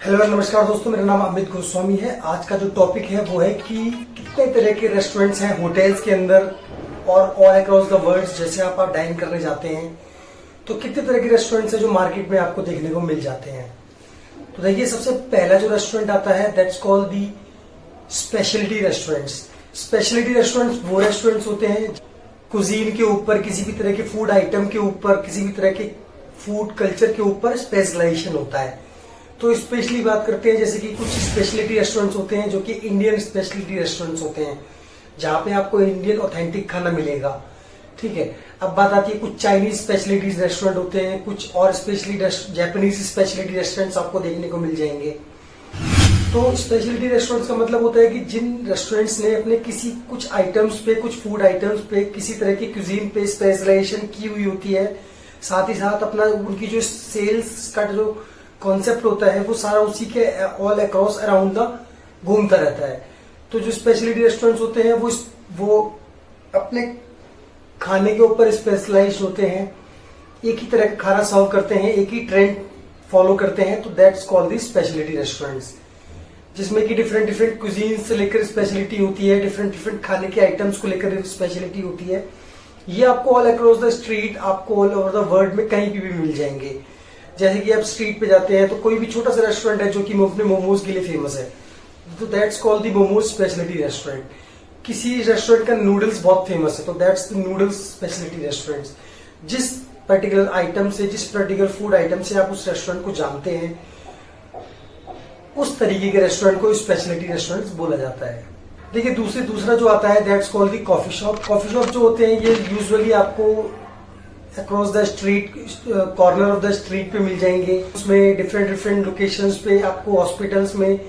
Hello नमस्कार दोस्तों, मेरा नाम अमित गोस्वामी है। आज का जो टॉपिक है वो है कि कितने तरह के रेस्टोरेंट्स हैं होटल्स के अंदर और ऑल अक्रॉस द वर्ल्ड। जैसे आप डाइन करने जाते हैं तो कितने तरह के रेस्टोरेंट्स हैं जो मार्केट में आपको देखने को मिल जाते हैं। तो देखिए, सबसे पहला जो रेस्टोरेंट आता है that's called the speciality restaurants. Speciality restaurants वो रेस्टोरेंट्स होते हैं कुजीन के ऊपर, किसी भी तरह के फूड आइटम के ऊपर, किसी भी तरह के फूड कल्चर के ऊपर स्पेशलाइजेशन होता है। तो स्पेशली बात करते हैं, जैसे कि कुछ स्पेशलिटी रेस्टोरेंट्स होते हैं जो कि इंडियन स्पेशलिटी रेस्टोरेंट्स होते हैं, जहां पे आपको इंडियन ऑथेंटिक खाना मिलेगा। ठीक है। अब बात आती है कुछ चाइनीज स्पेशलिटीज रेस्टोरेंट होते हैं, कुछ और स्पेशली जापानीज स्पेशलिटी रेस्टोरेंट्स आपको देखने को मिल जाएंगे। तो स्पेशलिटी रेस्टोरेंट्स का मतलब होता है कि जिन रेस्टोरेंट्स ने अपने किसी कुछ आइटम्स पे, कुछ फूड आइटम्स पे, किसी तरह की क्यूजीन पे स्पेशलाइजेशन की हुई होती है। साथ ही साथ अपना उनकी जो सेल्स का जो कॉन्सेप्ट होता है वो सारा उसी के ऑल अक्रॉस अराउंड द घूमता रहता है। तो जो स्पेशलिटी रेस्टोरेंट्स होते हैं वो अपने खाने के ऊपर स्पेशलाइज्ड होते हैं, एक ही तरह का खाना सर्व करते हैं, एक ही ट्रेंड फॉलो करते हैं। तो that's called the speciality restaurants, जिसमें कि डिफरेंट डिफरेंट क्यूजीन से लेकर स्पेशलिटी होती है, डिफरेंट डिफरेंट खाने के आइटम्स को लेकर स्पेशलिटी होती है। ये आपको ऑल अक्रॉस द स्ट्रीट, आपको ऑल ओवर द वर्ल्ड में कहीं भी मिल जाएंगे। जैसे कि आप स्ट्रीट पे जाते हैं तो कोई भी छोटा सा रेस्टोरेंट है जो कि अपने मोमोज के लिए फेमस है, तो that's called the momos speciality restaurant. किसी रेस्टोरेंट का नूडल्स बहुत फेमस है तो that's the noodles speciality restaurant. जिस पर्टिकुलर आइटम से, जिस पर्टिकुलर फूड आइटम से आप उस रेस्टोरेंट को जानते हैं, उस तरीके के रेस्टोरेंट को स्पेशलिटी रेस्टोरेंट बोला जाता है। देखिए, दूसरा जो आता है that's called the coffee shop. Coffee shop जो होते हैं ये यूजुअली आपको across the street, corner of the street पे मिल जाएंगे। उसमें डिफरेंट डिफरेंट लोकेशंस पे आपको हॉस्पिटल्स में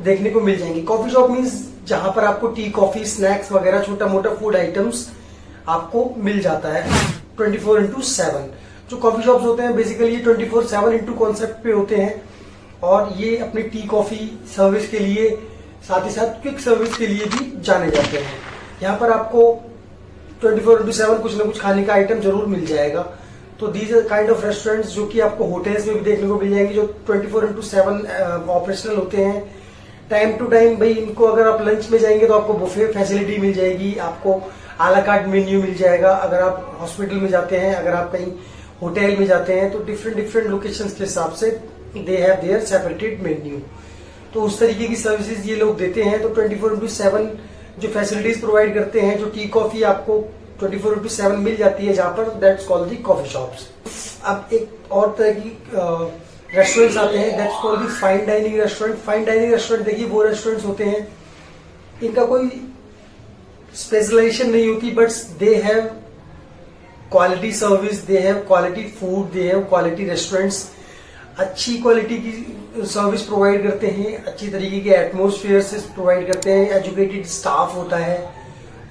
देखने को मिल जाएंगे। कॉफी शॉप मीन्स जहां पर आपको टी, कॉफी, स्नैक्स वगैरह छोटा मोटा फूड आइटम्स आपको मिल जाता है 24/7। जो कॉफी शॉप्स होते हैं बेसिकली ये 24/7 इंटू कॉन्सेप्ट पे होते हैं और ये अपनी टी कॉफी सर्विस के लिए, साथ ही साथ क्विक सर्विस के लिए भी जाने जाते हैं। यहाँ पर आपको 24/7 कुछ ना कुछ खाने का आइटम जरूर मिल जाएगा। तो these are kind of restaurants जो कि आपको होटल्स में भी देखने को मिल जाएंगे, जो 24/7 ऑपरेशनल होते हैं। टाइम टू टाइम भाई इनको अगर आप लंच में जाएंगे तो आपको बुफे फैसिलिटी मिल जाएगी, आपको आला कार्ट मेन्यू मिल जाएगा। अगर आप हॉस्पिटल में जाते हैं, अगर आप कहीं होटल में जाते हैं तो डिफरेंट डिफरेंट लोकेशंस के हिसाब से they have their separated menu. तो उस तरीके की सर्विसेज ये लोग देते हैं। तो 24/7 जो फैसिलिटीज प्रोवाइड करते हैं, जो टी कॉफी आपको 24/7 मिल जाती है जहां पर, that's called the coffee shops. अब एक और तरह की रेस्टोरेंट्स आते हैं that's called the fine dining restaurant. Fine dining restaurant देखिए वो रेस्टोरेंट्स होते हैं, इनका कोई स्पेशलाइजेशन नहीं होती, but they have quality service, they have quality food, they have quality restaurants. अच्छी क्वालिटी की सर्विस प्रोवाइड करते हैं, अच्छी तरीके के एटमोसफियर से प्रोवाइड करते हैं, एजुकेटेड स्टाफ होता है,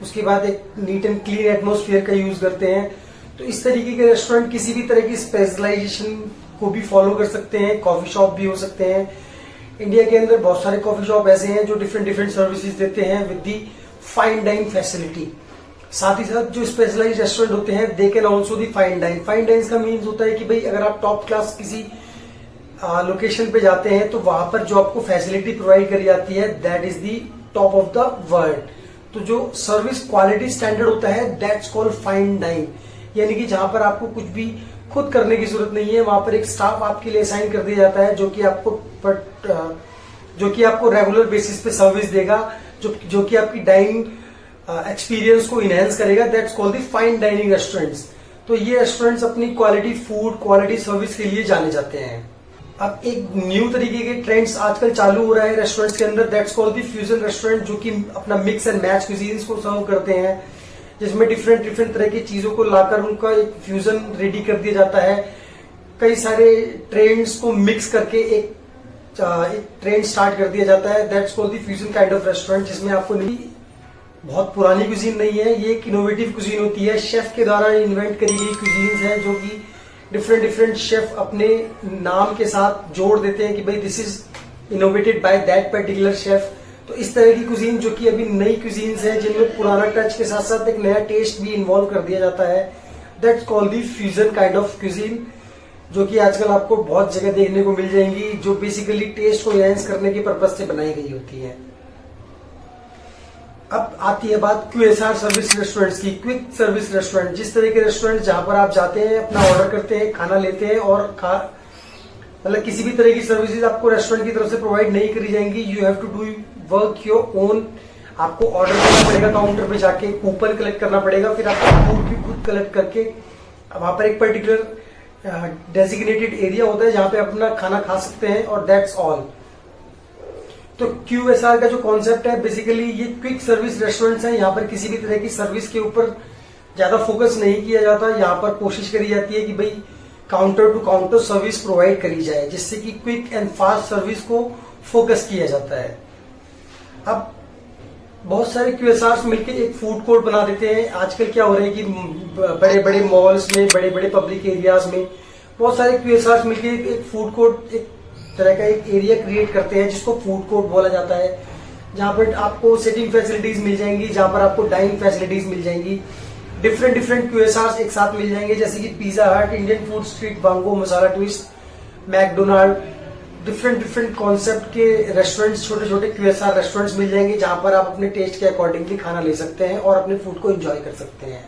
उसके बाद एक नीट एंड क्लीन एटमोसफियर का यूज करते हैं। तो इस तरीके के रेस्टोरेंट किसी भी तरह की स्पेशलाइजेशन को भी फॉलो कर सकते हैं। कॉफी शॉप भी हो सकते हैं। इंडिया के अंदर बहुत सारे कॉफी शॉप ऐसे हैं जो डिफरेंट डिफरेंट सर्विसेज देते हैं with the fine dine facility. साथ ही साथ जो स्पेशलाइज्ड रेस्टोरेंट होते हैं they can also the fine dine. Fine dine का मीन्स होता है कि भाई अगर आप टॉप क्लास किसी लोकेशन पे जाते हैं तो वहां पर जो आपको फैसिलिटी प्रोवाइड करी जाती है that is the top of the world. तो जो सर्विस क्वालिटी स्टैंडर्ड होता है दैट्स कॉल्ड फाइन डाइन। यानी कि जहां पर आपको कुछ भी खुद करने की जरूरत नहीं है, वहां पर एक स्टाफ आपके लिए असाइन कर दिया जाता है जो कि आपको रेगुलर बेसिस पे सर्विस देगा, जो कि आपकी डाइनिंग एक्सपीरियंस को इनहेंस करेगा। That's called the fine dining restaurants. तो ये रेस्टोरेंट्स अपनी क्वालिटी फूड, क्वालिटी सर्विस के लिए जाने जाते हैं। अब एक न्यू तरीके के ट्रेंड्स आजकल चालू हो रहा है रेस्टोरेंट्स के अंदर, that's called the fusion restaurant, जो कि अपना मिक्स एंड मैच क्यूजीन्स को सर्व करते हैं, जिसमें डिफरेंट डिफरेंट तरह की चीजों को लाकर उनका एक फ्यूजन रेडी कर दिया जाता है। कई सारे ट्रेंड्स को मिक्स करके एक ट्रेंड स्टार्ट कर दिया जाता है, that's called the fusion kind of restaurant. जिसमें आपको नहीं, बहुत पुरानी क्यूजीन नहीं है, ये एक इनोवेटिव क्यूजीन होती है, शेफ के द्वारा इन्वेंट करी गई क्यूजीन्स है, जो कि डिफरेंट डिफरेंट शेफ अपने नाम के साथ जोड़ देते हैं कि भाई this is innovated by that particular chef. तो इस तरह की कुजीन जो कि अभी नई कुजीन्स हैं, जिनमें पुराना टच के साथ साथ एक नया टेस्ट भी इन्वॉल्व कर दिया जाता है, that's called the fusion kind of cuisine. जो कि आजकल आपको बहुत जगह देखने को मिल जाएंगी, जो बेसिकली टेस्ट को एनहांस करने के पर्पज से बनाई गई होती है। अब आती है बात QSR सर्विस रेस्टोरेंट्स की, क्विक सर्विस रेस्टोरेंट। जिस तरह के रेस्टोरेंट जहां पर आप जाते हैं, अपना ऑर्डर करते हैं, खाना लेते हैं और मतलब किसी भी तरह की सर्विसेज आपको रेस्टोरेंट की तरफ से प्रोवाइड नहीं करी जाएंगी। You have to do work your own. आपको ऑर्डर करना पड़ेगा, काउंटर पे जाके कूपन कलेक्ट करना पड़ेगा, फिर आपको फूड भी खुद कलेक्ट करके वहां पर एक पर्टिकुलर डेजिग्नेटेड एरिया होता है जहां पे अपना खाना खा सकते हैं, और दैट्स ऑल। तो QSR का जो कॉन्सेप्ट है, बेसिकली ये क्विक सर्विस रेस्टोरेंट्स हैं। यहाँ पर किसी भी तरह की सर्विस के ऊपर ज्यादा फोकस नहीं किया जाता। यहाँ पर कोशिश करी जाती है कि भाई counter to counter service provide करी जाए, जिससे कि क्विक एंड फास्ट सर्विस को फोकस किया जाता है। अब बहुत सारे QSRs मिलकर एक फूड कोर्ट बना देते हैं। आजकल क्या हो रहा है कि बड़े बड़े मॉल्स में, बड़े बड़े पब्लिक एरियाज में बहुत सारे QSRs मिलकर एक फूड कोर्ट, एक तरह का एक एरिया क्रिएट करते हैं जिसको फूड कोर्ट बोला जाता है, जहां पर आपको सिटिंग फैसिलिटीज मिल जाएंगी, जहां पर आपको डाइनिंग फैसिलिटीज मिल जाएंगी। डिफरेंट QSRs एक साथ मिल जाएंगे, जैसे कि पिज्जा हट, इंडियन फूड स्ट्रीट, वांगो, मसाला ट्विस्ट, मैकडोनाल्ड। डिफरेंट कॉन्सेप्ट के रेस्टोरेंट्स, छोटे छोटे QSR रेस्टोरेंट्स मिल जाएंगे, जहां पर आप अपने टेस्ट के अकॉर्डिंगली खाना ले सकते हैं और अपने फूड को एंजॉय कर सकते हैं।